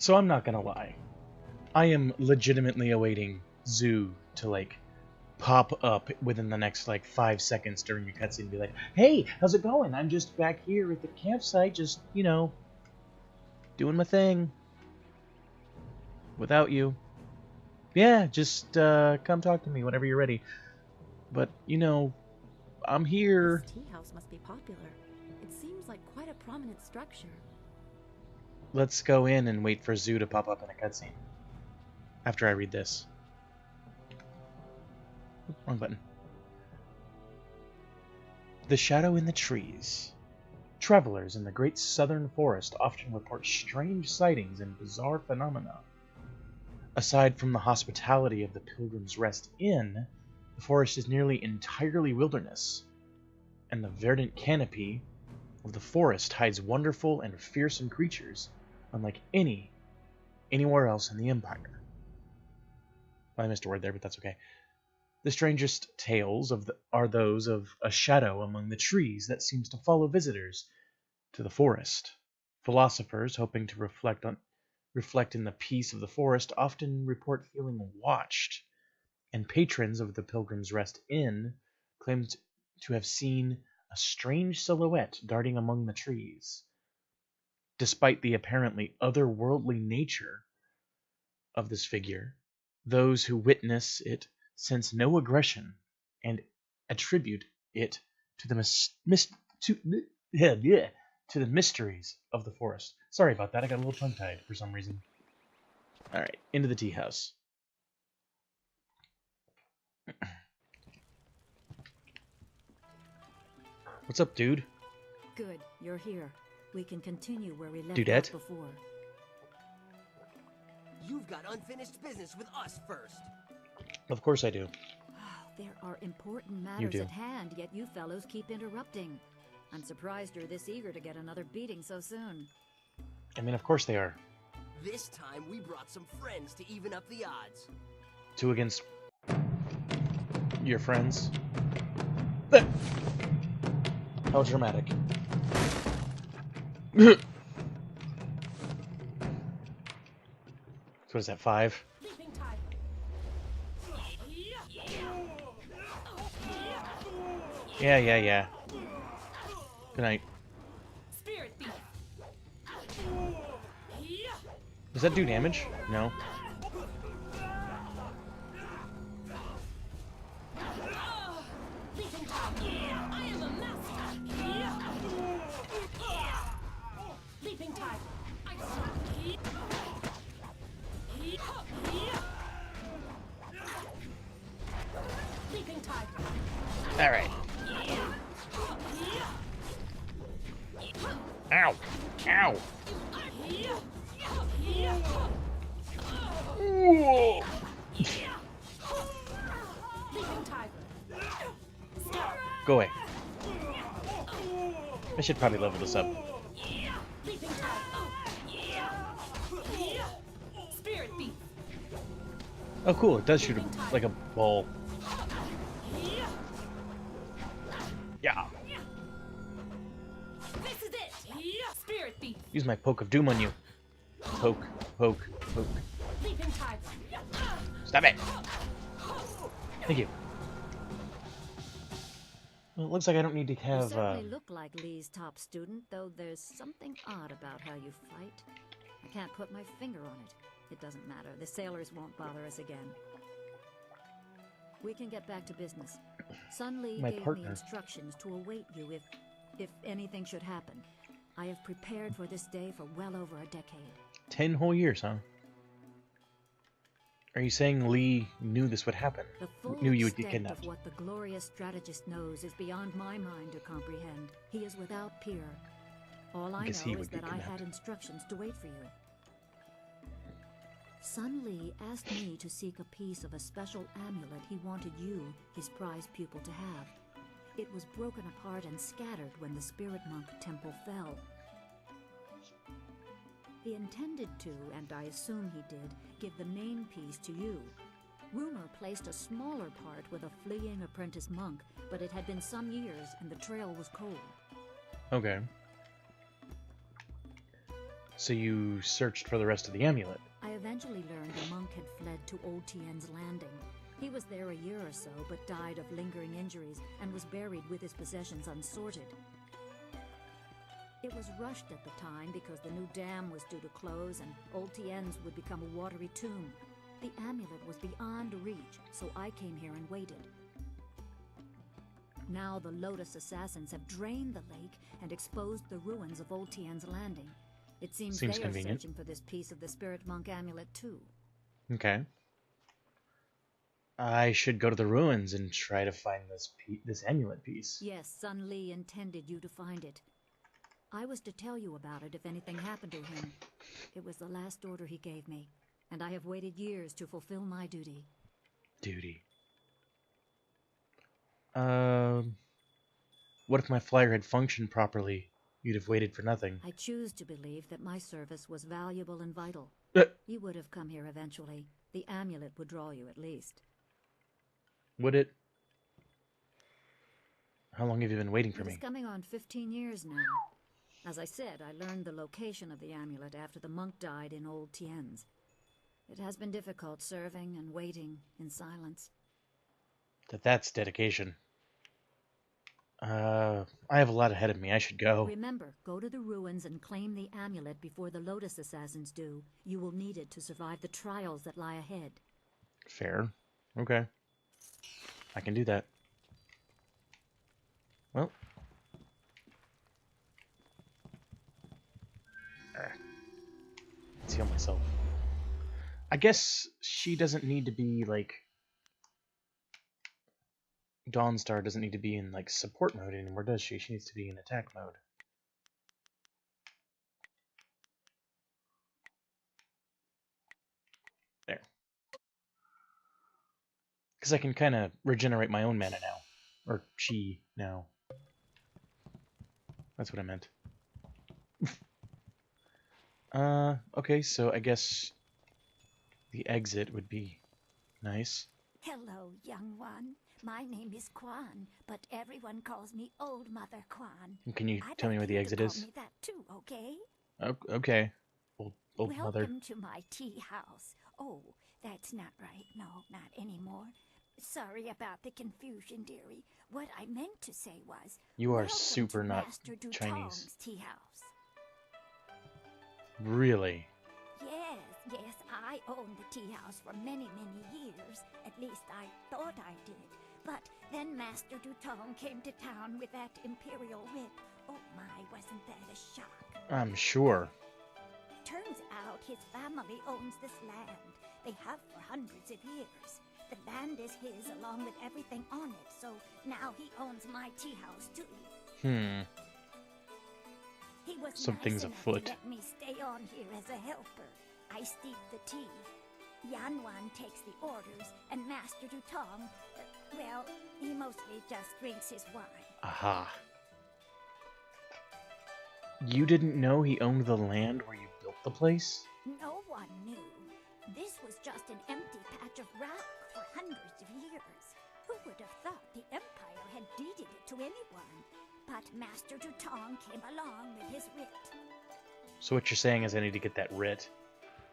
So I'm not gonna lie. I am legitimately awaiting Zoo to, like, pop up within the next, like, 5 seconds during your cutscene and be like, hey, how's it going? I'm just back here at the campsite, just, you know, doing my thing. Without you. Yeah, just, come talk to me whenever you're ready. But, you know, I'm here. This tea house must be popular. It seems like quite a prominent structure. Let's go in and wait for Zoo to pop up in a cutscene. After I read this. Wrong button. The shadow in the trees. Travelers in the great southern forest often report strange sightings and bizarre phenomena. Aside from the hospitality of the Pilgrim's Rest Inn, the forest is nearly entirely wilderness, and the verdant canopy of the forest hides wonderful and fearsome creatures unlike anywhere else in the Empire. Well, I missed a word there, but that's okay. The strangest tales are those of a shadow among the trees that seems to follow visitors to the forest. Philosophers, hoping to reflect in the peace of the forest, often report feeling watched, and patrons of the Pilgrim's Rest Inn claim to have seen a strange silhouette darting among the trees. Despite the apparently otherworldly nature of this figure, those who witness it sense no aggression and attribute it to the to the mysteries of the forest. Sorry about that, I got a little tongue-tied for some reason. Alright, into the tea house. What's up, dude? Good, you're here. We can continue where we left Dudette? off before. You've got unfinished business with us first. Of course I do. There are important matters do. at hand, yet you fellows keep interrupting. I'm surprised you're this eager to get another beating so soon. I mean, of course they are. This time we brought some friends to even up the odds. 2 against your friends. How dramatic. So what is that, 5? Yeah. Good night. Does that do damage? No. Alright. Ow! Ow! Ooh. Go away. I should probably level this up. Oh cool, it does shoot like a ball. Yeah. This is it. Spirit beat. Use my poke of doom on you. Poke. Leaping tiger. Stop it. Thank you. Well, it looks like I don't need to You have, certainly look like Lee's top student, though there's something odd about how you fight. I can't put my finger on it. It doesn't matter. The sailors won't bother us again. We can get back to business. Sun Lee My gave partner. me instructions to await you if anything should happen. I have prepared for this day for well over a decade. 10 whole years, huh? Are you saying Lee knew this would happen? The full Knew you would get extent kidnapped? of what the glorious strategist knows is beyond my mind to comprehend. He is without peer. All I guess he know would is get that I had kidnapped. instructions to wait for you. Sun Lee asked me to seek a piece of a special amulet he wanted you, his prized pupil, to have. It was broken apart and scattered when the Spirit Monk Temple fell. He intended to, and I assume he did, give the main piece to you. Rumor placed a smaller part with a fleeing apprentice monk, but it had been some years and the trail was cold. Okay. So you searched for the rest of the amulet. I eventually learned the monk had fled to Old Tien's Landing. He was there a year or so, but died of lingering injuries and was buried with his possessions unsorted. It was rushed at the time because the new dam was due to close and Old Tien's would become a watery tomb. The amulet was beyond reach, so I came here and waited. Now the Lotus assassins have drained the lake and exposed the ruins of Old Tien's Landing. It seems they are searching for this piece of the Spirit Monk amulet too. Okay. I should go to the ruins and try to find this amulet piece. Yes, Sun Li intended you to find it. I was to tell you about it if anything happened to him. It was the last order he gave me, and I have waited years to fulfill my duty. Duty. What if my flyer had functioned properly? You'd have waited for nothing. I choose to believe that my service was valuable and vital. You would have come here eventually. The amulet would draw you at least. Would it? How long have you been waiting for me? It's coming on 15 years now. As I said, I learned the location of the amulet after the monk died in Old Tien's. It has been difficult serving and waiting in silence. That's dedication. I have a lot ahead of me. I should go. Remember, go to the ruins and claim the amulet before the Lotus assassins do. You will need it to survive the trials that lie ahead. Fair. Okay. I can do that. Well. Let's heal myself. I guess she doesn't need to be, like... Dawnstar doesn't need to be in, like, support mode anymore, does she? She needs to be in attack mode. There. Because I can kind of regenerate my own mana now. Or chi now. That's what I meant. Okay, so I guess the exit would be nice. Hello, young one. My name is Quan, but everyone calls me Old Mother Quan. Can you tell me where the exit is? Call me that too, okay? Okay. Old Welcome mother. to my tea house. Oh, that's not right. No, not anymore. Sorry about the confusion, dearie. What I meant to say was, You are welcome super to not Master Du Chinese. Tong's tea house. Really? Yes, I owned the tea house for many, many years. At least I thought I did. But then Master Du Tong came to town with that imperial writ. Oh my, wasn't that a shock? I'm sure. Turns out his family owns this land. They have for hundreds of years. The land is his along with everything on it, so now he owns my tea house too. He was Something's nice enough afoot. to let me stay on here as a helper. I steep the tea. Yanwan takes the orders, and Master Du Tong, well, he mostly just drinks his wine. Aha. You didn't know he owned the land where you built the place? No one knew. This was just an empty patch of rock for hundreds of years. Who would have thought the Empire had deeded it to anyone? But Master Du Tong came along with his writ. So what you're saying is I need to get that writ.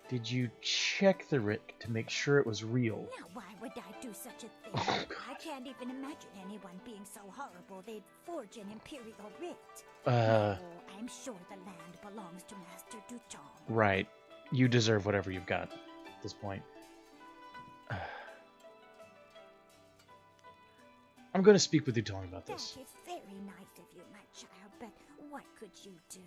Did you check the writ to make sure it was real? Now, why would I do such a thing? Oh, I can't even imagine anyone being so horrible they'd forge an imperial writ. Uh... No, I'm sure the land belongs to Master Du Tong. Right. You deserve whatever you've got at this point. I'm going to speak with Utong about this. That is very nice of you, my child, but what could you do?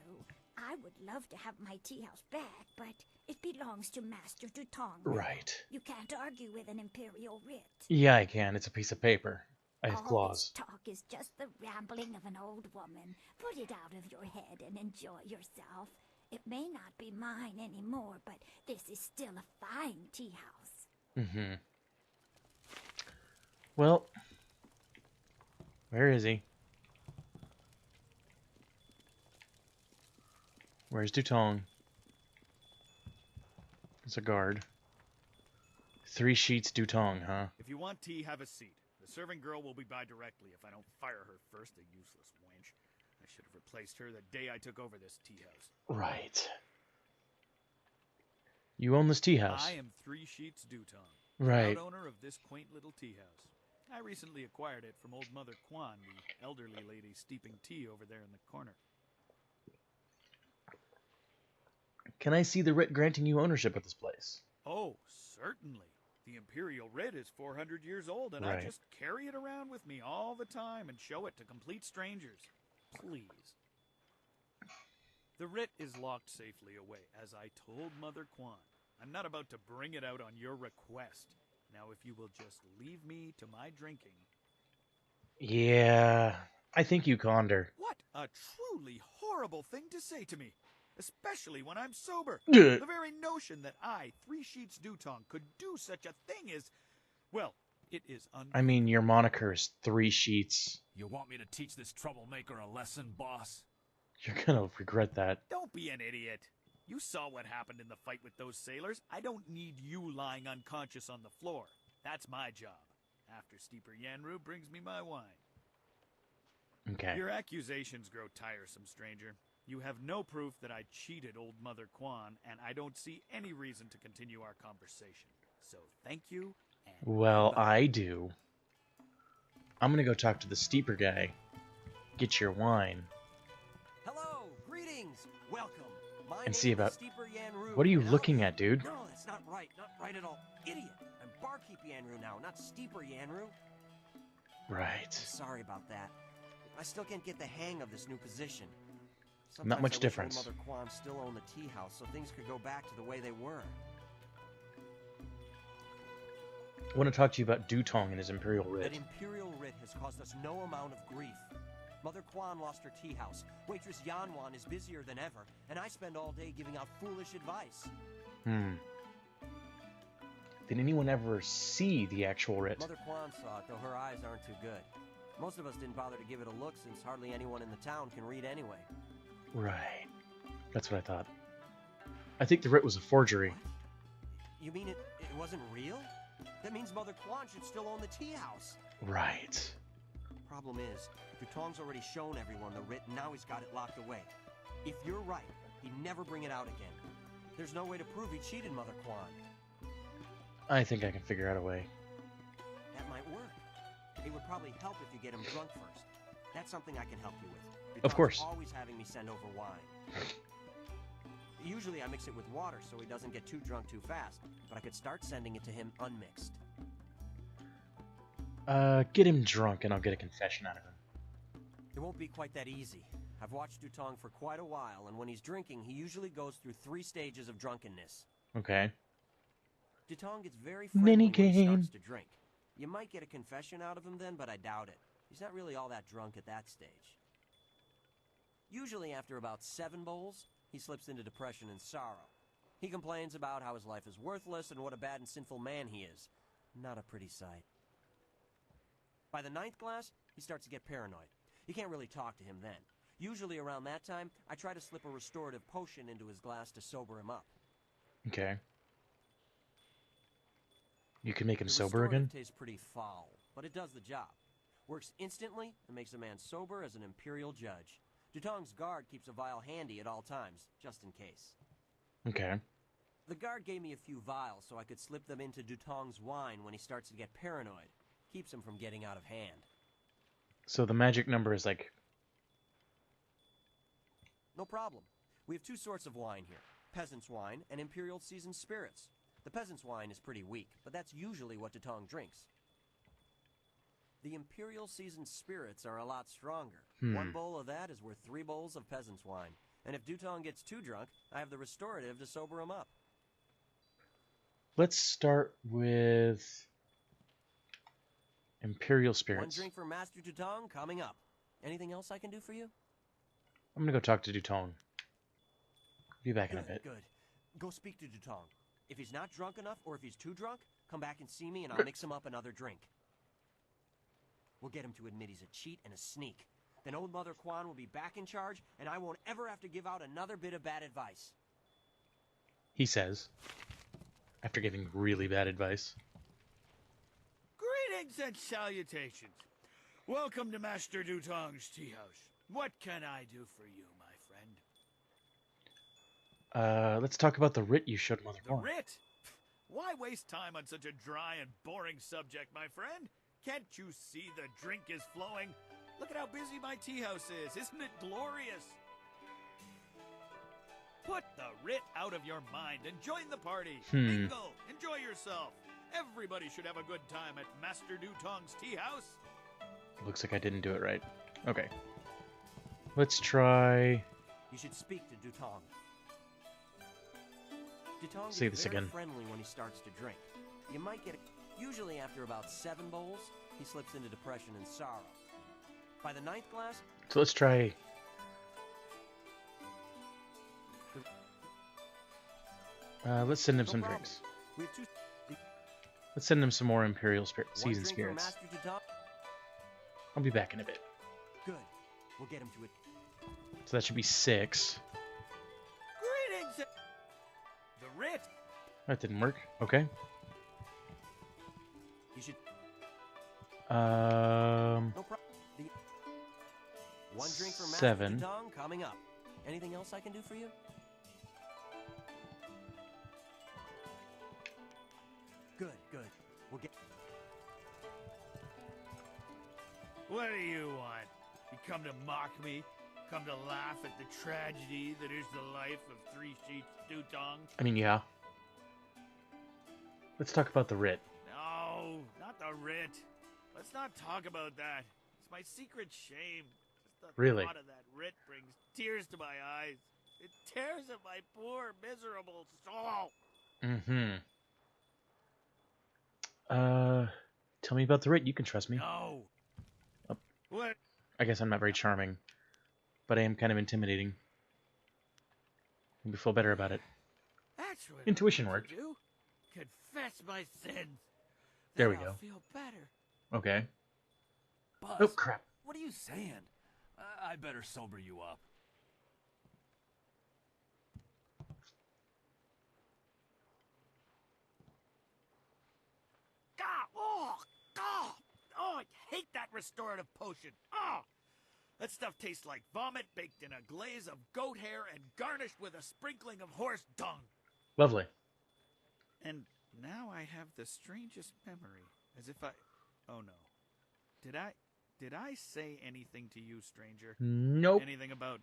I would love to have my tea house back, but it belongs to Master Du Tong. Right. You can't argue with an imperial writ. Yeah, I can. It's a piece of paper. I have All claws. this talk is just the rambling of an old woman. Put it out of your head and enjoy yourself. It may not be mine anymore, but this is still a fine tea house. Mm-hmm. Well, where is he? Where's Dutong? It's a guard. 3 sheets Dutong, huh? If you want tea, have a seat. The serving girl will be by directly if I don't fire her first, a useless wench. I should have replaced her the day I took over this tea house. Right. You own this tea house. I am Three Sheets Dutong, Right. proud owner of this quaint little tea house. I recently acquired it from old Mother Kwan, the elderly lady steeping tea over there in the corner. Can I see the writ granting you ownership of this place? Oh, certainly. The Imperial writ is 400 years old, and Right. I just carry it around with me all the time and show it to complete strangers. Please. The writ is locked safely away, as I told Mother Kwan. I'm not about to bring it out on your request. Now, if you will just leave me to my drinking. Yeah, I think you conned her. What a truly horrible thing to say to me, especially when I'm sober. Ugh. The very notion that I, Three Sheets Dutong, could do such a thing is, well, it is I mean, your moniker is Three Sheets. You want me to teach this troublemaker a lesson, boss? You're gonna regret that. Don't be an idiot. You saw what happened in the fight with those sailors. I don't need you lying unconscious on the floor. That's my job. After Steeper Yanru brings me my wine. Okay. Your accusations grow tiresome, stranger. You have no proof that I cheated old Mother Kwan, and I don't see any reason to continue our conversation. So thank you, and Well, goodbye. I do. I'm gonna go talk to the steeper guy. Get your wine. Hello, greetings, welcome. My And name see is about... Steeper Yanru, What are you and looking at, dude? No, that's not right at all. Idiot. I'm Barkeep Yanru now, not Steeper Yanru. Right. Sorry about that. I still can't get the hang of this new position. Not much I wish difference. old Mother Kwan still owned the tea house so things could go back to the way they were. I want to talk to you about Dutong and his Imperial That Writ. Imperial writ has caused us no amount of grief. Mother Kwan lost her tea house. Waitress Yanwan is busier than ever, and I spend all day giving out foolish advice. Did anyone ever see the actual writ? Mother Kwan saw it, though her eyes aren't too good. Most of us didn't bother to give it a look since hardly anyone in the town can read anyway. Right. That's what I thought. I think the writ was a forgery. What? You mean it wasn't real? That means Mother Kwan should still own the tea house. Right. Problem is, Dutong's already shown everyone the writ, and now he's got it locked away. If you're right, he'd never bring it out again. There's no way to prove he cheated Mother Kwan. I think I can figure out a way. That might work. It would probably help if you get him drunk first. That's something I can help you with. Of course. Dutong's always having me send over wine. Usually I mix it with water so he doesn't get too drunk too fast, but I could start sending it to him unmixed. Get him drunk and I'll get a confession out of him. It won't be quite that easy. I've watched Dutong for quite a while, and when he's drinking, he usually goes through 3 stages of drunkenness. Okay. Dutong gets very friendly when he Minigame. starts to drink. You might get a confession out of him then, but I doubt it. He's not really all that drunk at that stage. Usually after about 7 bowls, he slips into depression and sorrow. He complains about how his life is worthless and what a bad and sinful man he is. Not a pretty sight. By the 9th glass, he starts to get paranoid. You can't really talk to him then. Usually around that time, I try to slip a restorative potion into his glass to sober him up. Okay. You can make him The sober restorative again? tastes pretty foul, but it does the job. Works instantly and makes a man sober as an imperial judge. Dutong's guard keeps a vial handy at all times, just in case. Okay. The guard gave me a few vials so I could slip them into Dutong's wine when he starts to get paranoid. Keeps him from getting out of hand. So the magic number is like... No problem. We have 2 sorts of wine here. Peasant's wine and Imperial seasoned spirits. The peasant's wine is pretty weak, but that's usually what Dutong drinks. The Imperial seasoned spirits are a lot stronger. 1 bowl of that is worth 3 bowls of peasant's wine. And if Dutong gets too drunk, I have the restorative to sober him up. Let's start with... Imperial 1 Spirits. drink for Master Dutong coming up. Anything else I can do for you? I'm gonna go talk to Dutong. Be back in a bit. Good. Go speak to Dutong. If he's not drunk enough, or if he's too drunk, come back and see me and I'll mix him up another drink. We'll get him to admit he's a cheat and a sneak. Then old Mother Kwan will be back in charge, and I won't ever have to give out another bit of bad advice. He says. After giving really bad advice. Greetings and salutations. Welcome to Master Dutong's tea house. What can I do for you, my Let's talk about the writ you showed Mother The Quan. writ? Why waste time on such a dry and boring subject, my friend? Can't you see the drink is flowing? Look at how busy my tea house is. Isn't it glorious? Put the writ out of your mind and join the party. Mingle. Enjoy yourself. Everybody should have a good time at Master Dutong's tea house. Looks like I didn't do it right. Okay. Let's try... You should speak to Dutong. Dutong Say is this very again. friendly when he starts to drink. You might get usually after about 7 bowls, he slips into depression and sorrow. By the 9th glass, So let's try... let's send him no some problem. drinks. We have 2. Let's send him some more Imperial Spirit, One Seasoned drink for Spirits. Master Dutong. I'll be back in a bit. Good. We'll get him to it. So that should be 6. Greetings. The writ. That didn't work. Okay. You should. Um... No problem. One drink for Master 7. Dutong coming up. Anything else I can do for you? Good, good. We'll get. What do you want? You come to mock me? Come to laugh at the tragedy that is the life of Three Sheets Dutong? I mean, yeah. Let's talk about the writ. No, not the writ. Let's not talk about that. It's my secret shame. Just the Really? thought of that writ brings tears to my eyes. It tears at my poor, miserable soul. Mm-hmm. Tell me about the writ. You can trust me. No. Oh. What? I guess I'm not very charming, but I am kind of intimidating. Maybe feel better about it. That's what Intuition I need worked. to do. Confess my sins. There Then we I'll go. feel better. Okay. Buzz, Oh, crap. what are you saying? I better sober you up. Oh, I hate that restorative potion. Oh, that stuff tastes like vomit baked in a glaze of goat hair and garnished with a sprinkling of horse dung. Lovely. And now I have the strangest memory, as if I... Oh no. Did I say anything to you, stranger? Nope. Anything about,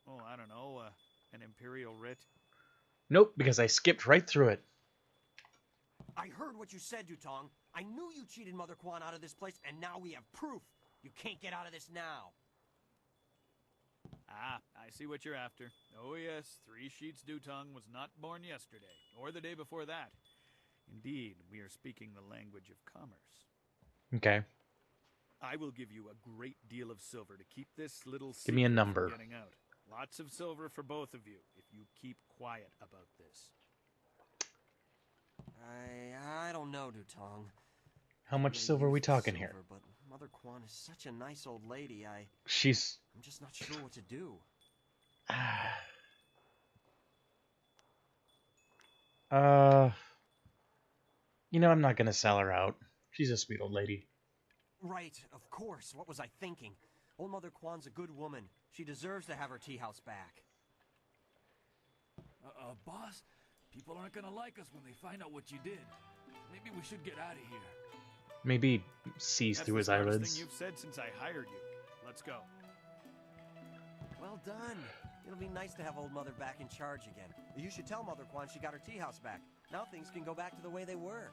oh, I don't know, an imperial writ? Nope, because I skipped right through it. I heard what you said, Dutong. I knew you cheated Mother Quan out of this place, and now we have proof. You can't get out of this now. Ah, I see what you're after. Oh yes, Three Sheets Dutong was not born yesterday, or the day before that. Indeed, we are speaking the language of commerce. Okay. I will give you a great deal of silver to keep this little Give me a secret number. from getting out. Lots of silver for both of you, if you keep quiet about this. I don't know, Dutong. How much Yeah, silver are we use talking silver, here? But Mother Quan is such a nice old lady. I'm She's... just not sure what to do. You know, I'm not gonna sell her out. She's a sweet old lady. Right, of course. What was I thinking? Old Mother Quan's a good woman. She deserves to have her tea house back. Boss, people aren't gonna like us when they find out what you did. Maybe we should get out of here. Maybe sees That's through the his smartest eyelids. thing you've said since I hired you. Let's go. Well done. It'll be nice to have old Mother back in charge again. You should tell Mother Quan she got her tea house back. Now things can go back to the way they were.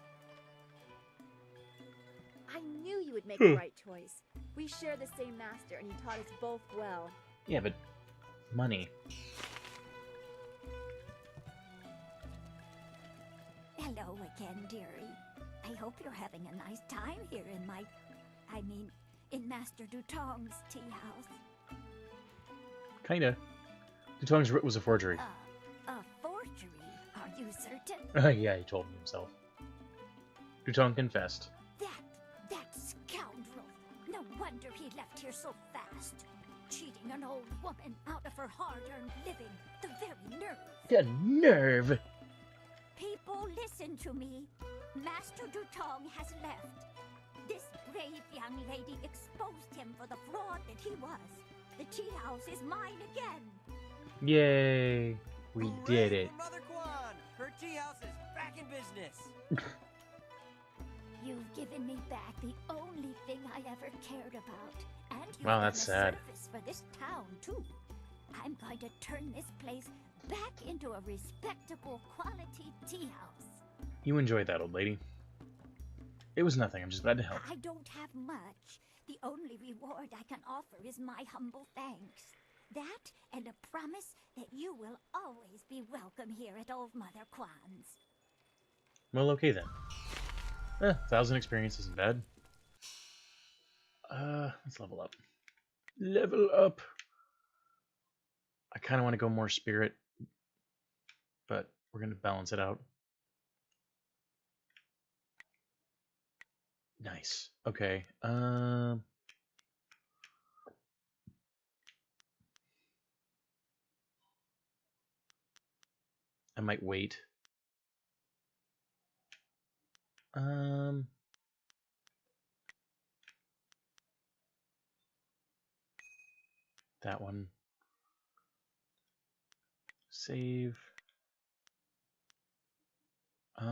I knew you would make the right choice. We share the same master, and he taught us both well. Yeah, but money. Hello again, dearie. I hope you're having a nice time here in Master Dutong's tea house. Kinda. Dutong's writ was a forgery. A forgery? Are you certain? Yeah, he told me himself. Dutong confessed. That scoundrel! No wonder he left here so fast. Cheating an old woman out of her hard-earned living. The very nerve. The nerve! People, listen to me. Master Dutong has left. This brave young lady exposed him for the fraud that he was. The tea house is mine again. Yay! We Hooray did it. for Mother Kwan! Her tea house is back in business. You've given me back the only thing I ever cared about. And you've Wow, done that's a sad. service for this town, too. I'm going to turn this place back into a respectable quality tea house. You enjoyed that, old lady. It was nothing. I'm just glad to help. I don't have much. The only reward I can offer is my humble thanks. That and a promise that you will always be welcome here at Old Mother Kwan's. Well, okay then. 1,000 experience isn't bad. Let's level up. Level up! I kind of want to go more spirit, but we're going to balance it out. Nice. Okay. I might wait. That one. Save. I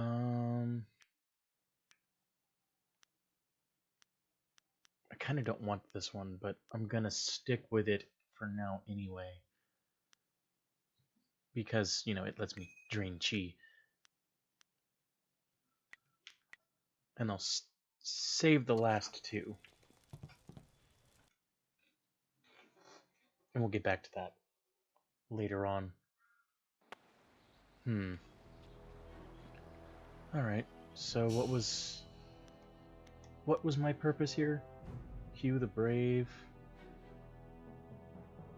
kind of don't want this one, but I'm gonna stick with it for now anyway. Because, you know, it lets me drain chi. And I'll save the last two. And we'll get back to that later on. Alright, so what was my purpose here? Hugh the Brave.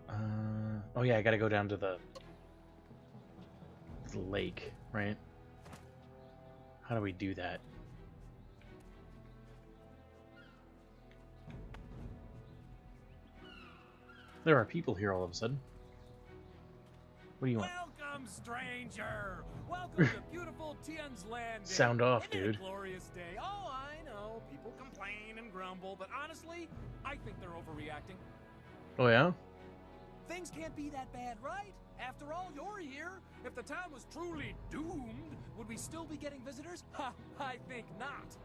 Oh yeah, I gotta go down to the lake, right? How do we do that? There are people here all of a sudden. What do you want? Welcome, stranger! Welcome to beautiful Tian's Landing. Sound off, Isn't it dude. a glorious day? Oh, I know. People complain and grumble, but honestly, I think they're overreacting. Oh yeah? Things can't be that bad, right? After all, you're here. If the town was truly doomed, would we still be getting visitors? Ha! I think not.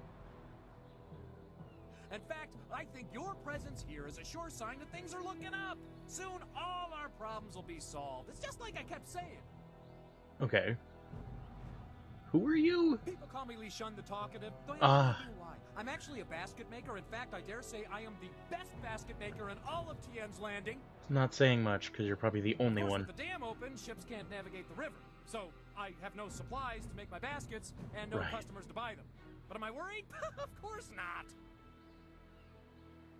In fact, I think your presence here is a sure sign that things are looking up. Soon, all our problems will be solved. It's just like I kept saying. Okay. Who are you? People call me Li Shun the Talkative. Don't you know why? I'm actually a basket maker. In fact, I dare say I am the best basket maker in all of Tian's Landing. Not saying much, because you're probably the only Of course, one. with the dam open, ships can't navigate the river. So, I have no supplies to make my baskets, and no Right. customers to buy them. But am I worried? Of course not.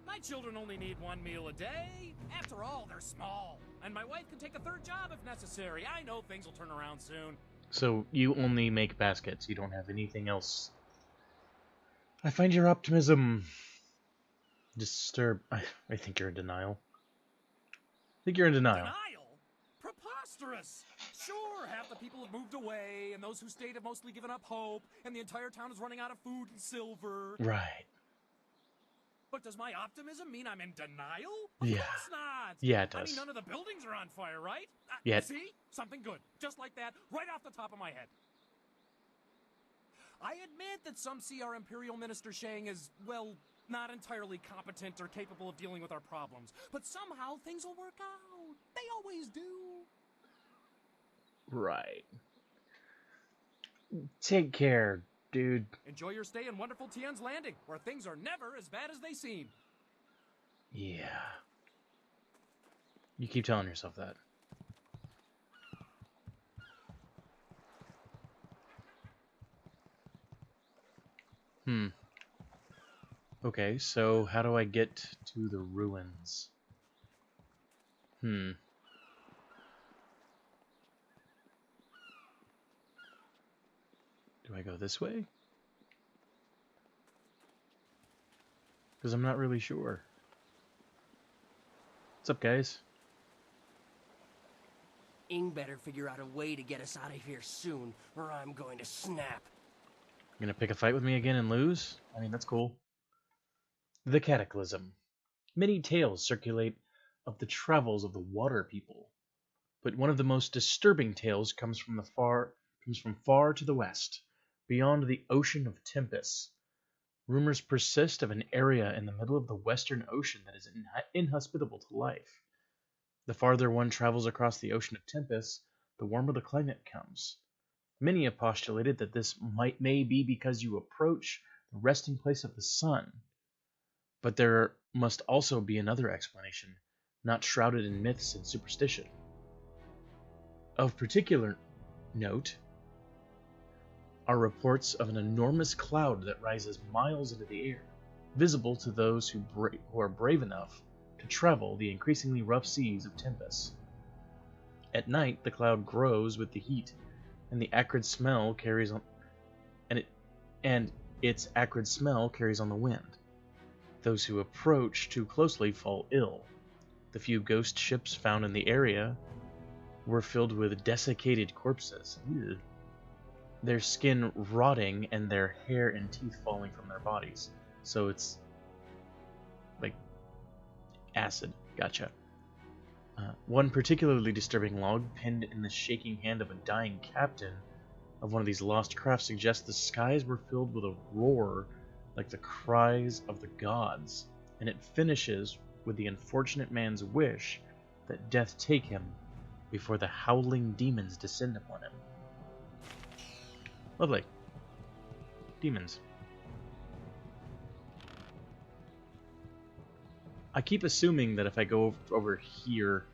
My children only need one meal a day. After all, they're small. And my wife can take a third job if necessary. I know things will turn around soon. So you only make baskets. You don't have anything else. I find your optimism I think you're in denial. I think you're in denial. Denial? Preposterous! Sure, half the people have moved away, and those who stayed have mostly given up hope, and the entire town is running out of food and silver. Right. But does my optimism mean I'm in denial? Of Yeah. course not! Yeah, it I does. mean, none of the buildings are on fire, right? Yet. See? Something good. Just like that, right off the top of my head. I admit that some see our Imperial Minister Shang as, well, not entirely competent or capable of dealing with our problems. But somehow things will work out. They always do. Right. Take care, dude. Enjoy your stay in wonderful Tian's Landing, where things are never as bad as they seem. Yeah. You keep telling yourself that. Okay, so how do I get to the ruins? Do I go this way? Because I'm not really sure. What's up, guys? Ing better figure out a way to get us out of here soon, or I'm going to snap. You gonna pick a fight with me again and lose? I mean, that's cool. The Cataclysm. Many tales circulate of the travels of the water people. But one of the most disturbing tales comes from far to the west, beyond the ocean of Tempest. Rumors persist of an area in the middle of the Western Ocean that is inhospitable to life. The farther one travels across the Ocean of Tempest, the warmer the climate becomes. Many have postulated that this may be because you approach the resting place of the sun. But there must also be another explanation, not shrouded in myths and superstition. Of particular note are reports of an enormous cloud that rises miles into the air, visible to those who are brave enough to travel the increasingly rough seas of Tempest. At night, the cloud grows with the heat, and the acrid smell carries on, and its acrid smell carries on the wind. Those who approach too closely fall ill. The few ghost ships found in the area were filled with desiccated corpses. Ew. Their skin rotting and their hair and teeth falling from their bodies. So it's like acid. Gotcha. One particularly disturbing log pinned in the shaking hand of a dying captain of one of these lost crafts suggests the skies were filled with a roar like the cries of the gods, and it finishes with the unfortunate man's wish that death take him before the howling demons descend upon him. Lovely. Demons. I keep assuming that if I go over here,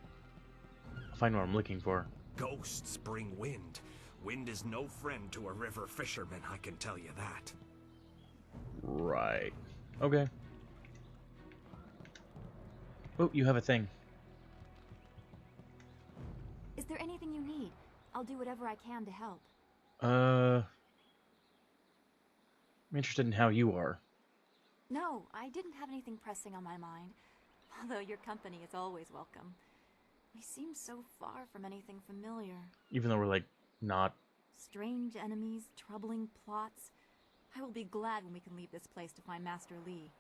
I'll find what I'm looking for. Ghosts bring wind. Wind is no friend to a river fisherman, I can tell you that. Right. Okay. Oh, you have a thing. Is there anything you need? I'll do whatever I can to help. I'm interested in how you are. No, I didn't have anything pressing on my mind. Although your company is always welcome. We seem so far from anything familiar. Even though we're, like, not... Strange enemies, troubling plots. I will be glad when we can leave this place to find Master Lee.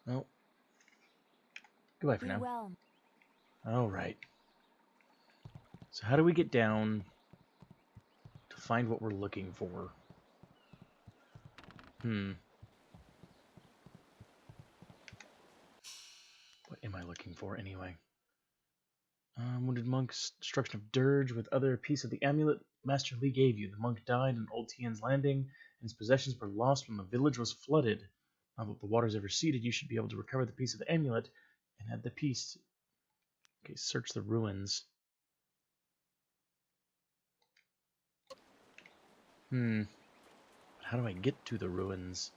Well, goodbye for now. Be well. Alright. So how do we get down to find what we're looking for? What am I looking for, anyway? Wounded monk's destruction of dirge with other piece of the amulet Master Lee gave you. The monk died in Old Tian's Landing, and his possessions were lost when the village was flooded. Now that the waters have receded, you should be able to recover the piece of the amulet and add the piece. Okay, search the ruins. How do I get to the ruins?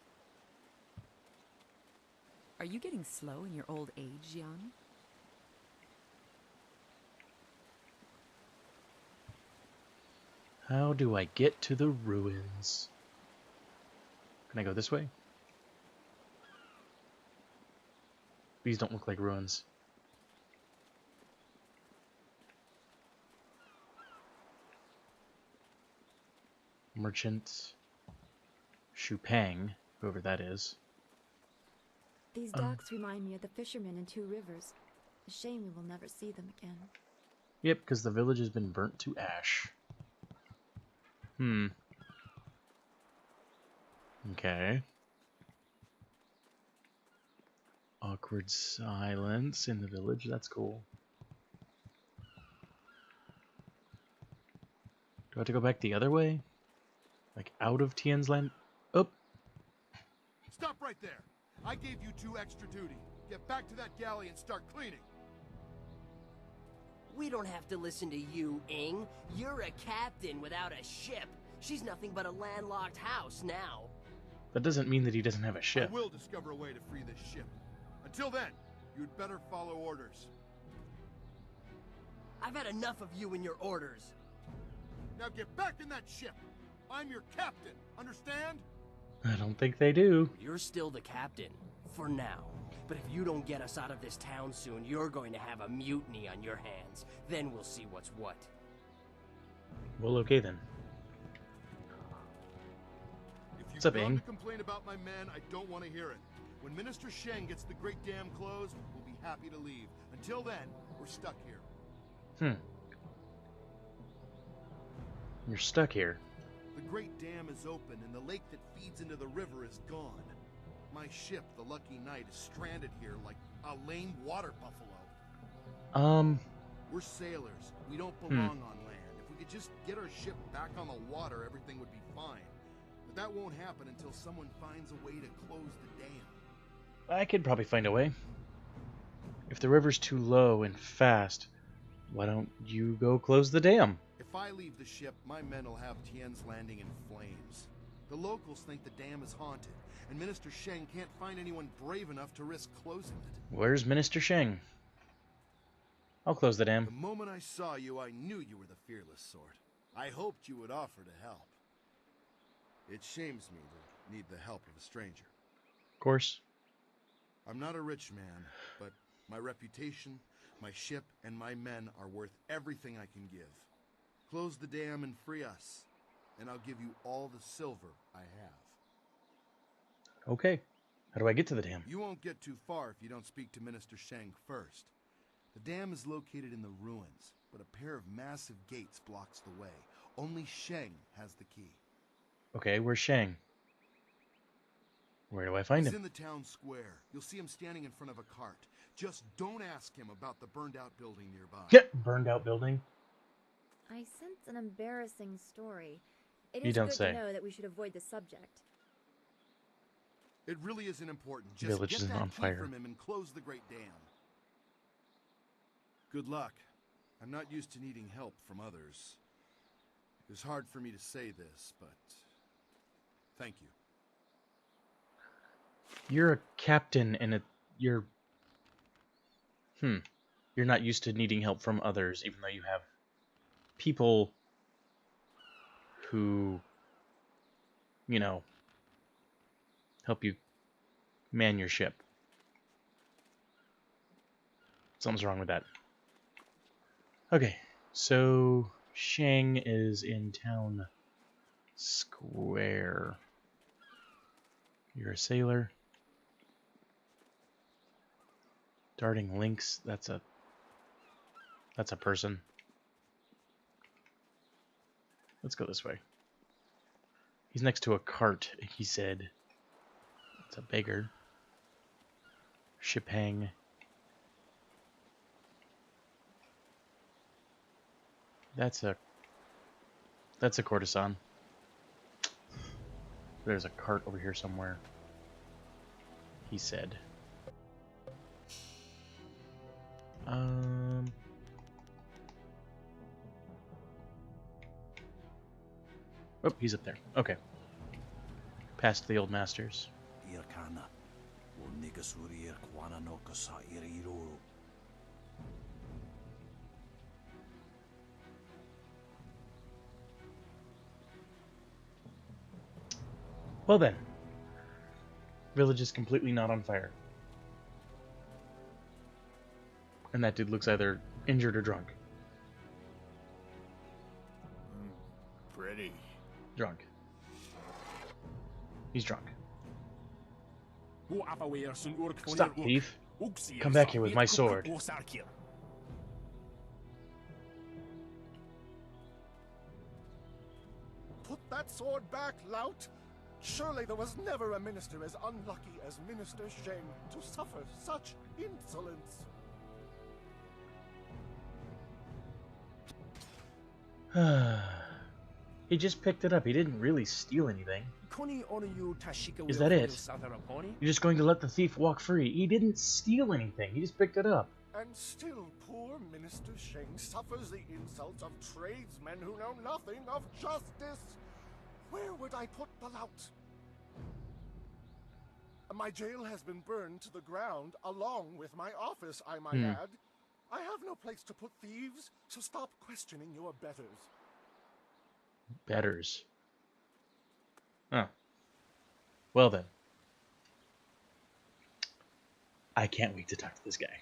Are you getting slow in your old age, Jan? How do I get to the ruins? Can I go this way? These don't look like ruins. Merchant Shupang, whoever that is. These docks remind me of the fishermen in Two Rivers. A shame we will never see them again. Yep, because the village has been burnt to ash. Okay. Awkward silence in the village, that's cool. Do I have to go back the other way? Like out of Tian's Land? Oh! Stop right there! I gave you 2 extra duty. Get back to that galley and start cleaning. We don't have to listen to you, Ing. You're a captain without a ship. She's nothing but a landlocked house now. That doesn't mean that he doesn't have a ship. I will discover a way to free this ship. Until then, you'd better follow orders. I've had enough of you and your orders. Now get back in that ship. I'm your captain, understand? I don't think they do. You're still the captain, for now. But if you don't get us out of this town soon, you're going to have a mutiny on your hands. Then we'll see what's what. Well, okay then. If you've gone to complain about my men, I don't want to hear it. When Minister Sheng gets the Great Dam closed, we'll be happy to leave. Until then, we're stuck here. You're stuck here. The Great Dam is open and the lake that feeds into the river is gone. My ship, the Lucky Knight, is stranded here like a lame water buffalo. We're sailors. We don't belong on land. If we could just get our ship back on the water, everything would be fine. But that won't happen until someone finds a way to close the dam. I could probably find a way. If the river's too low and fast, why don't you go close the dam? If I leave the ship, my men will have Tien's Landing in flames. The locals think the dam is haunted, and Minister Sheng can't find anyone brave enough to risk closing it. Where's Minister Sheng? I'll close the dam. The moment I saw you, I knew you were the fearless sort. I hoped you would offer to help. It shames me to need the help of a stranger. Of course. I'm not a rich man, but my reputation, my ship, and my men are worth everything I can give. Close the dam and free us, and I'll give you all the silver I have. Okay. How do I get to the dam? You won't get too far if you don't speak to Minister Sheng first. The dam is located in the ruins, but a pair of massive gates blocks the way. Only Sheng has the key. Okay, where's Sheng? Where do I find He's him? in the town square. You'll see him standing in front of a cart. Just don't ask him about the burned-out building nearby. Burned out building? I sense an embarrassing story. It You is don't good say. to know that we should avoid the subject. It really isn't important. Just Village get is that on key fire. from him and close the Great Dam. Good luck. I'm not used to needing help from others. It's hard for me to say this, but thank you. You're a captain and you're not used to needing help from others, even though you have people who, you know, help you man your ship. Something's wrong with that. Okay, so Shang is in town square. You're a sailor. Darting Lynx, that's a person. Let's go this way. He's next to a cart, he said. It's a beggar. Shipang. That's a courtesan. There's a cart over here somewhere. He said. Oh, he's up there. Okay. Past the old masters. Well then. Village is completely not on fire. And that dude looks either injured or drunk. Pretty. Drunk. He's drunk. Stop, thief. Come back here with my sword. Put that sword back, lout! Surely there was never a minister as unlucky as Minister Sheng to suffer such insolence. He just picked it up. He didn't really steal anything. Is that it? You're just going to let the thief walk free? He didn't steal anything. He just picked it up. And still poor Minister Sheng suffers the insults of tradesmen who know nothing of justice. Where would I put the lout? My jail has been burned to the ground, along with my office, I might add. I have no place to put thieves, so stop questioning your betters. Betters. Oh. Well then. I can't wait to talk to this guy.